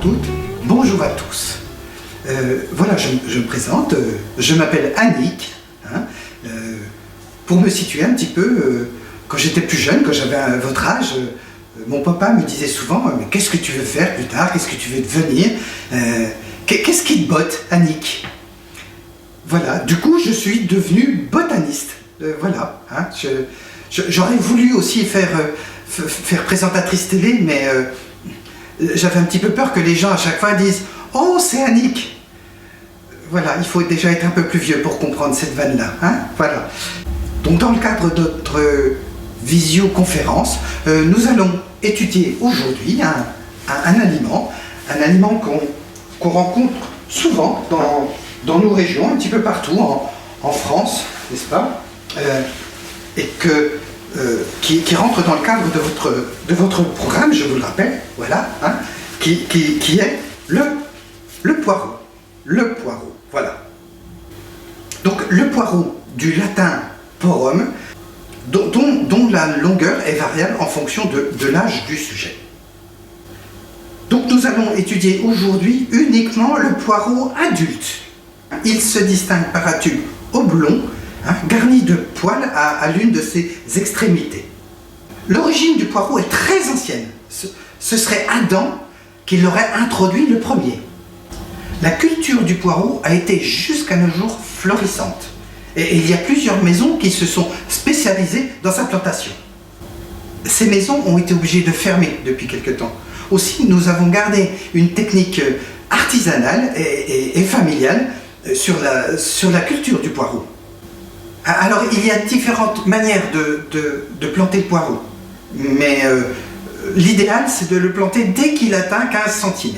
toutes, bonjour à tous. Voilà, je me présente, je m'appelle Annick. Pour me situer un petit peu, quand j'étais plus jeune, quand j'avais votre âge, mon papa me disait souvent « Mais qu'est-ce que tu veux faire plus tard? Qu'est-ce que tu veux devenir? Qu'est-ce qui te botte, Annick ?» Voilà, du coup je suis devenu botaniste. Voilà, hein, j'aurais voulu aussi faire présentatrice télé, mais j'avais un petit peu peur que les gens à chaque fois disent « Oh, c'est Annick !» Voilà, il faut déjà être un peu plus vieux pour comprendre cette vanne-là. Hein, voilà. Donc dans le cadre de notre visioconférence, nous allons étudier aujourd'hui un aliment qu'on rencontre souvent dans nos régions, un petit peu partout, en France, n'est-ce pas, et qui rentre dans le cadre de votre programme, je vous le rappelle, voilà, hein, qui est le poireau. Le poireau, voilà. Donc le poireau, du latin porum, dont la longueur est variable en fonction de l'âge du sujet. Donc nous allons étudier aujourd'hui uniquement le poireau adulte. Il se distingue par un tube oblong, hein, garni de poils à l'une de ses extrémités. L'origine du poireau est très ancienne. Ce serait Adam qui l'aurait introduit le premier. La culture du poireau a été jusqu'à nos jours florissante. Et il y a plusieurs maisons qui se sont spécialisées dans sa plantation. Ces maisons ont été obligées de fermer depuis quelque temps. Aussi, nous avons gardé une technique artisanale et familiale sur la culture du poireau. Alors, il y a différentes manières de planter le poireau. Mais l'idéal, c'est de le planter dès qu'il atteint 15 cm.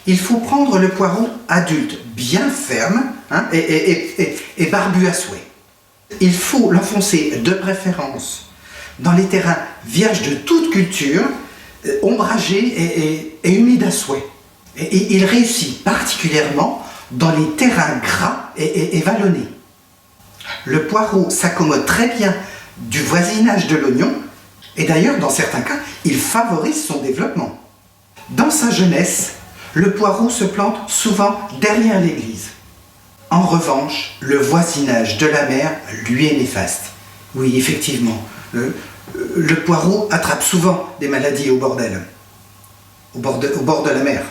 Il faut prendre le poireau adulte, bien ferme, hein, et barbu à souhait. Il faut l'enfoncer de préférence dans les terrains vierges de toute culture, ombragés et humides à souhait. Et il réussit particulièrement dans les terrains gras et vallonnés. Le poireau s'accommode très bien du voisinage de l'oignon, et d'ailleurs, dans certains cas, il favorise son développement. Dans sa jeunesse, le poireau se plante souvent derrière l'église. En revanche, le voisinage de la mer lui est néfaste. Oui, effectivement, le poireau attrape souvent des maladies au bord de la mer.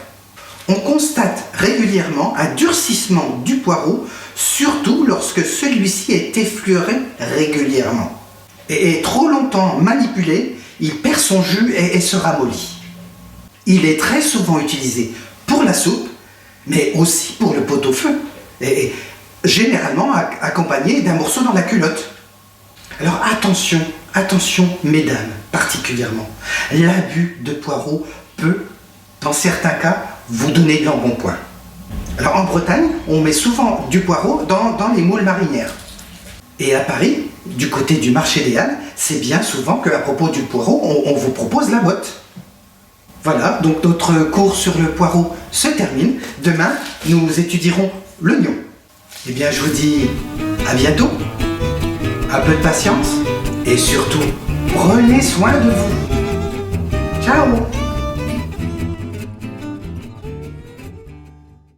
On constate régulièrement un durcissement du poireau, surtout lorsque celui-ci est effleuré régulièrement. Et trop longtemps manipulé, il perd son jus et se ramollit. Il est très souvent utilisé pour la soupe, mais aussi pour le pot-au-feu, et généralement accompagné d'un morceau dans la culotte. Alors attention, mesdames, particulièrement, l'abus de poireau peut, dans certains cas, vous donner de l'embonpoint. Alors en Bretagne, on met souvent du poireau dans les moules marinières. Et à Paris, du côté du marché des Halles, c'est bien souvent qu'à propos du poireau, on vous propose la botte. Voilà, donc notre cours sur le poireau se termine. Demain, nous étudierons l'oignon. Eh bien, je vous dis à bientôt, un peu de patience et surtout, prenez soin de vous. Ciao!